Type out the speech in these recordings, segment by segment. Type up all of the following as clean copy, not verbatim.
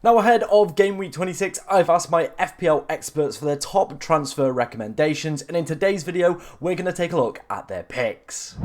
Now ahead of game week 26, I've asked my FPL experts for their top transfer recommendations, and in today's video, we're going to take a look at their picks.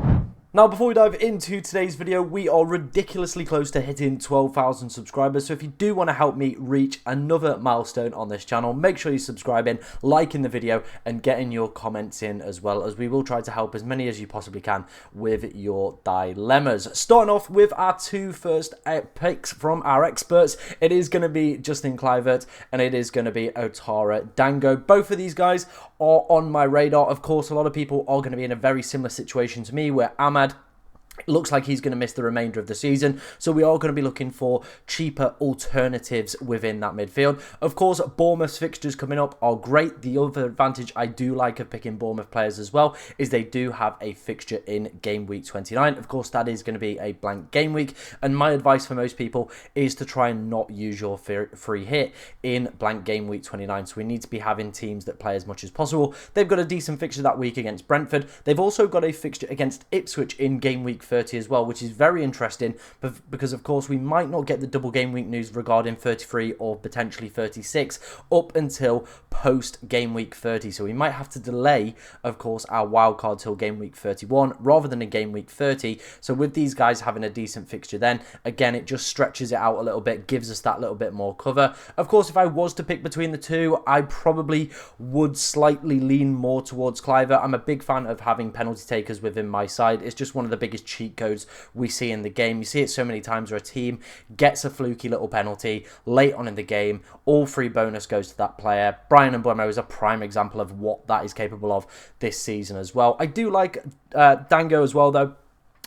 Now, before we dive into today's video, we are ridiculously close to hitting 12,000 subscribers. So if you do want to help me reach another milestone on this channel, make sure you're subscribing, liking the video, and getting your comments in as well, as we will try to help as many as you possibly can with your dilemmas. Starting off with our two first picks from our experts, it is going to be Justin Kluivert and it is going to be Otara Dango. Both of these guys are on my radar. Of course, a lot of people are going to be in a very similar situation to me, where Ahmad, it looks like he's going to miss the remainder of the season, so we are going to be looking for cheaper alternatives within that midfield. Of course, Bournemouth's fixtures coming up are great. The other advantage I do like of picking Bournemouth players as well is they do have a fixture in game week 29. Of course, that is going to be a blank game week, and my advice for most people is to try and not use your free hit in blank game week 29. So we need to be having teams that play as much as possible. They've got a decent fixture that week against Brentford. They've also got a fixture against Ipswich in game week 30 as well, which is very interesting because of course we might not get the double game week news regarding 33 or potentially 36 up until post game week 30, so we might have to delay of course our wildcard till game week 31 rather than a game week 30. So with these guys having a decent fixture, then again it just stretches it out a little bit, gives us that little bit more cover. Of course, if I was to pick between the two, I probably would slightly lean more towards Kluivert. I'm a big fan of having penalty takers within my side. It's just one of the biggest cheat codes we see in the game. You see it so many times where a team gets a fluky little penalty late on in the game, all free bonus goes to that player. Brian Mbeumo is a prime example of what that is capable of this season as well. I do like Dango as well though.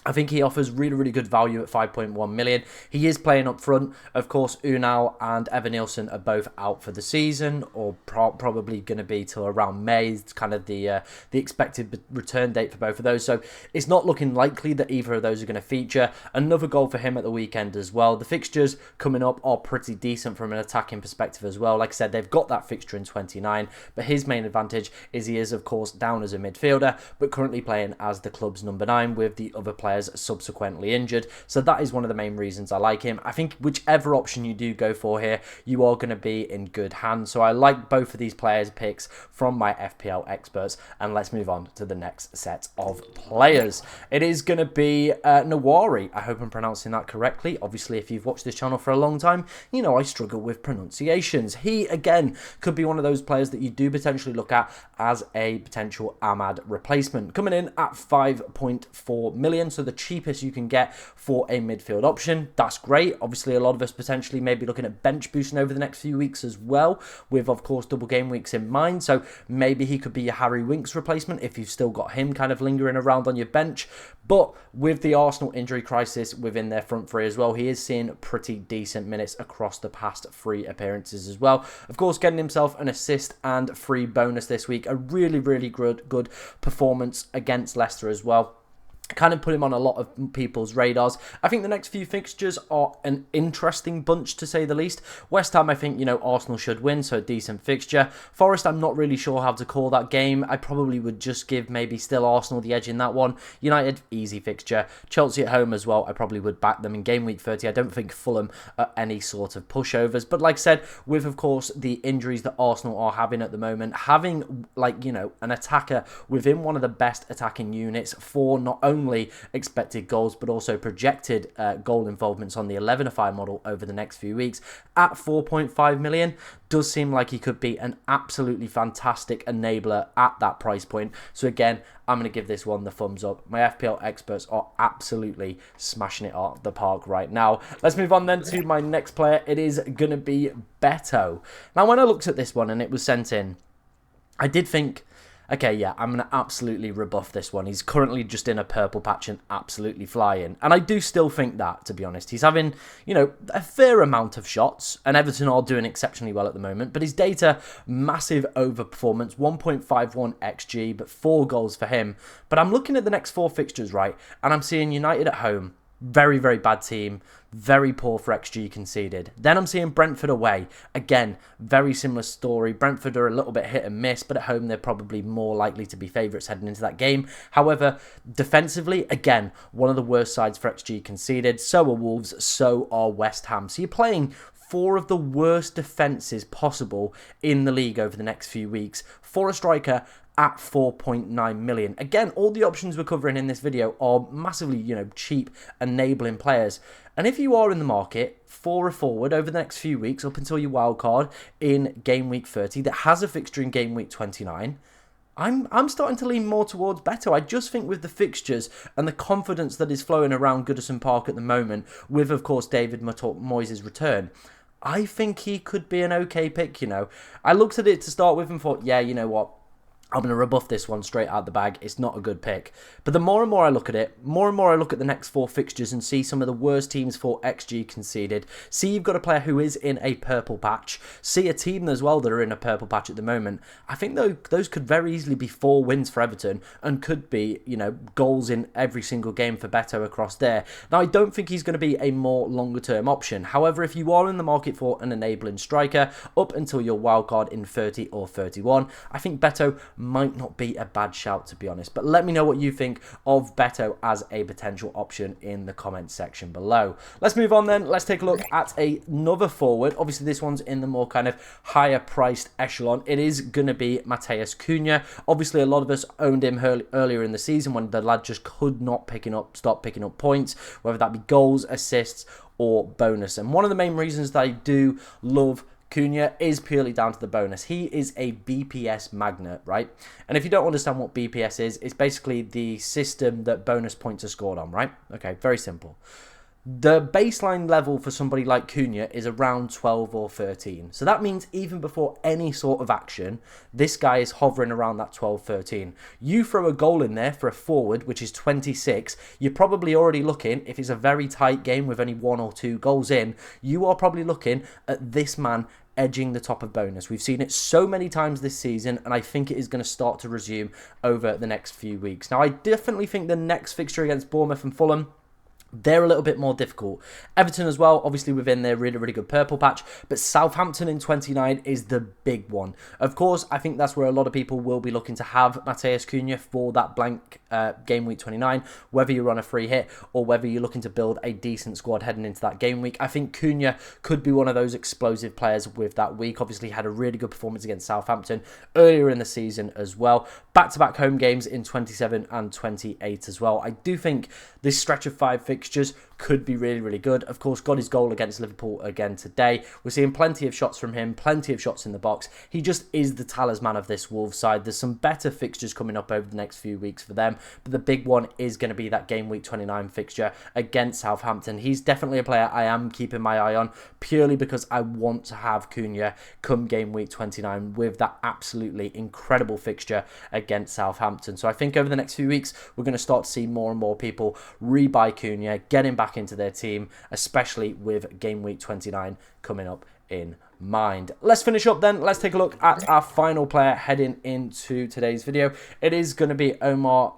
I think he offers really good value at 5.1 million. He is playing up front. Of course, Unal and Evan Nielsen are both out for the season, or probably going to be till around May. It's kind of the expected return date for both of those. So it's not looking likely that either of those are going to feature. Another goal for him at the weekend as well. The fixtures coming up are pretty decent from an attacking perspective as well. Like I said, they've got that fixture in 29, but his main advantage is he is, of course, down as a midfielder, but currently playing as the club's number 9 with the other players subsequently injured. So that is one of the main reasons I like him. I think whichever option you do go for here, you are going to be in good hands. So I like both of these players' picks from my FPL experts. And let's move on to the next set of players. It is going to be Nwaneri. I hope I'm pronouncing that correctly. Obviously, if you've watched this channel for a long time, you know I struggle with pronunciations. He, again, could be one of those players that you do potentially look at as a potential Ahmad replacement. Coming in at 5.4 million, so the cheapest you can get for a midfield option. That's great. Obviously, a lot of us potentially may be looking at bench boosting over the next few weeks as well, with of course double game weeks in mind. So maybe he could be a Harry Winks replacement if you've still got him kind of lingering around on your bench. But with the Arsenal injury crisis within their front three as well, he is seeing pretty decent minutes across the past 3 appearances as well. Of course, getting himself an assist and free bonus this week. A really good performance against Leicester as well. Kind of put him on a lot of people's radars. I think the next few fixtures are an interesting bunch, to say the least. West Ham, I think, you know, Arsenal should win, so a decent fixture. Forest, I'm not really sure how to call that game. I probably would just give maybe still Arsenal the edge in that one. United, easy fixture. Chelsea at home as well, I probably would back them in game week 30. I don't think Fulham are any sort of pushovers. But like I said, with, of course, the injuries that Arsenal are having at the moment, having, like, you know, an attacker within one of the best attacking units for not only expected goals but also projected goal involvements on the 11-a-5 model over the next few weeks at 4.5 million does seem like he could be an absolutely fantastic enabler at that price point. So again, I'm going to give this one the thumbs up. My FPL experts are absolutely smashing it out the park right now. Let's move on then to my next player. It is going to be Beto. Now, when I looked at this one and it was sent in, I did think, okay, yeah, I'm going to absolutely rebuff this one. He's currently just in a purple patch and absolutely flying. And I do still think that, to be honest. He's having, you know, a fair amount of shots, and Everton are doing exceptionally well at the moment. But his data, massive overperformance, 1.51 XG, but 4 goals for him. But I'm looking at the next 4 fixtures, right, and I'm seeing United at home, very bad team, very poor for XG conceded. Then I'm seeing Brentford away. Again, very similar story. Brentford are a little bit hit and miss, but at home they're probably more likely to be favourites heading into that game. However, defensively, again, one of the worst sides for XG conceded. So are Wolves, so are West Ham. So you're playing four of the worst defences possible in the league over the next few weeks for a striker at 4.9 million. Again, all the options we're covering in this video are massively, cheap, enabling players. And if you are in the market for a forward over the next few weeks, up until your wild card in game week 30, that has a fixture in game week 29, I'm starting to lean more towards Beto. I just think with the fixtures and the confidence that is flowing around Goodison Park at the moment, with, of course, David Moyes' return, I think he could be an okay pick, I looked at it to start with and thought, yeah, you know what? I'm going to rebuff this one straight out the bag. It's not a good pick. But the more and more I look at it, more and more I look at the next four fixtures and see some of the worst teams for XG conceded. See you've got a player who is in a purple patch. See a team as well that are in a purple patch at the moment. I think those could very easily be 4 wins for Everton and could be, goals in every single game for Beto across there. Now, I don't think he's going to be a more longer term option. However, if you are in the market for an enabling striker up until your wildcard in 30 or 31, I think Beto might not be a bad shout, to be honest. But let me know what you think of Beto as a potential option in the comments section below. Let's move on then. Let's take a look at another forward. Obviously, this one's in the more kind of higher priced echelon. It is going to be Matheus Cunha. Obviously, a lot of us owned him earlier in the season when the lad just could not stop picking up points, whether that be goals, assists, or bonus. And one of the main reasons that I do love Cunha is purely down to the bonus. He is a BPS magnet, right? And if you don't understand what BPS is, it's basically the system that bonus points are scored on, right? Okay, very simple. The baseline level for somebody like Cunha is around 12 or 13. So that means even before any sort of action, this guy is hovering around that 12, 13. You throw a goal in there for a forward, which is 26, you're probably already looking, if it's a very tight game with only 1 or 2 goals in, you are probably looking at this man edging the top of bonus. We've seen it so many times this season, and I think it is going to start to resume over the next few weeks. Now, I definitely think the next fixture against Bournemouth and Fulham, they're a little bit more difficult. Everton as well, obviously within their really, really good purple patch. But Southampton in 29 is the big one. Of course, I think that's where a lot of people will be looking to have Matheus Cunha for that blank game week 29. Whether you're on a free hit or whether you're looking to build a decent squad heading into that game week. I think Cunha could be one of those explosive players with that week. Obviously had a really good performance against Southampton earlier in the season as well. Back-to-back home games in 27 and 28 as well. I do think this stretch of 5 fixtures could be really, really good. Of course, got his goal against Liverpool again today. We're seeing plenty of shots from him, plenty of shots in the box. He just is the talisman of this Wolves side. There's some better fixtures coming up over the next few weeks for them, but the big one is going to be that game week 29 fixture against Southampton. He's definitely a player I am keeping my eye on, purely because I want to have Cunha come game week 29 with that absolutely incredible fixture against Southampton. So I think over the next few weeks, we're going to start to see more and more people rebuy Cunha, get him back into their team, especially with game week 29 coming up in mind. Let's finish up then. Let's take a look at our final player heading into today's video. It is going to be Omar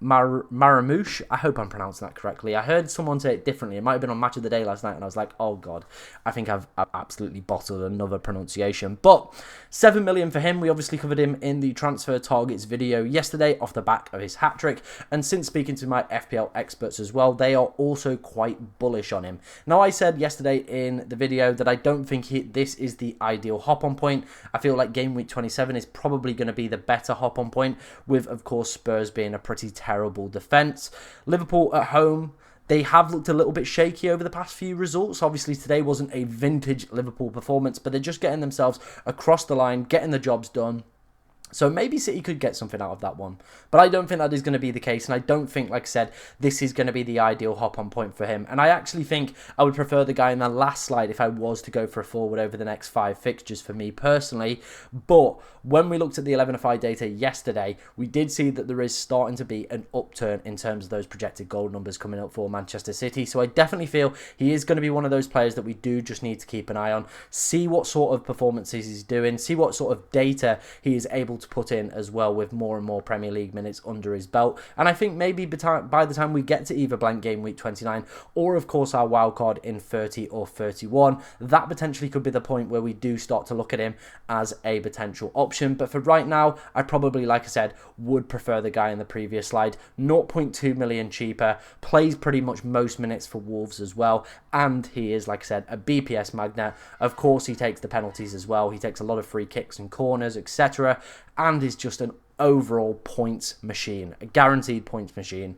Marmoush. I hope I'm pronouncing that correctly. I heard someone say it differently. It might have been on Match of the Day last night, and I was like, oh god, I think I've absolutely bottled another pronunciation. But 7 million for him. We obviously covered him in the transfer targets video yesterday off the back of his hat-trick, and since speaking to my FPL experts as well, they are also quite bullish on him. Now, I said yesterday in the video that I don't think this is the ideal hop-on point. I feel like game week 27 is probably going to be the better hop-on point, with, of course, Spurs being a pretty terrible defence. Liverpool at home, they have looked a little bit shaky over the past few results. Obviously, today wasn't a vintage Liverpool performance, but they're just getting themselves across the line, getting the jobs done. So maybe City could get something out of that one. But I don't think that is going to be the case. And I don't think, like I said, this is going to be the ideal hop-on point for him. And I actually think I would prefer the guy in the last slide if I was to go for a forward over the next 5 fixtures for me personally. But when we looked at the 11FI data yesterday, we did see that there is starting to be an upturn in terms of those projected goal numbers coming up for Manchester City. So I definitely feel he is going to be one of those players that we do just need to keep an eye on. See what sort of performances he's doing. See what sort of data he is able to put in as well with more and more Premier League minutes under his belt. And I think maybe by the time we get to either blank game week 29 or of course our wildcard in 30 or 31, that potentially could be the point where we do start to look at him as a potential option. But for right now, I probably, like I said, would prefer the guy in the previous slide. 0.2 million cheaper, plays pretty much most minutes for Wolves as well, and he is, like I said, a BPS magnet. Of course, he takes the penalties as well. He takes a lot of free kicks and corners, etc., and is just an overall points machine, a guaranteed points machine.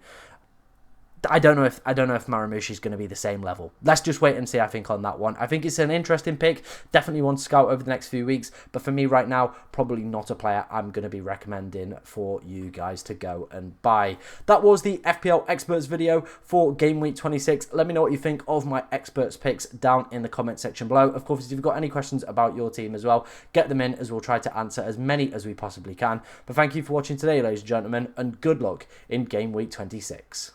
I don't know if Marmoush is going to be the same level. Let's just wait and see, I think, on that one. I think it's an interesting pick. Definitely one to scout over the next few weeks. But for me right now, probably not a player I'm going to be recommending for you guys to go and buy. That was the FPL Experts video for Game Week 26. Let me know what you think of my Experts picks down in the comment section below. Of course, if you've got any questions about your team as well, get them in as we'll try to answer as many as we possibly can. But thank you for watching today, ladies and gentlemen, and good luck in Game Week 26.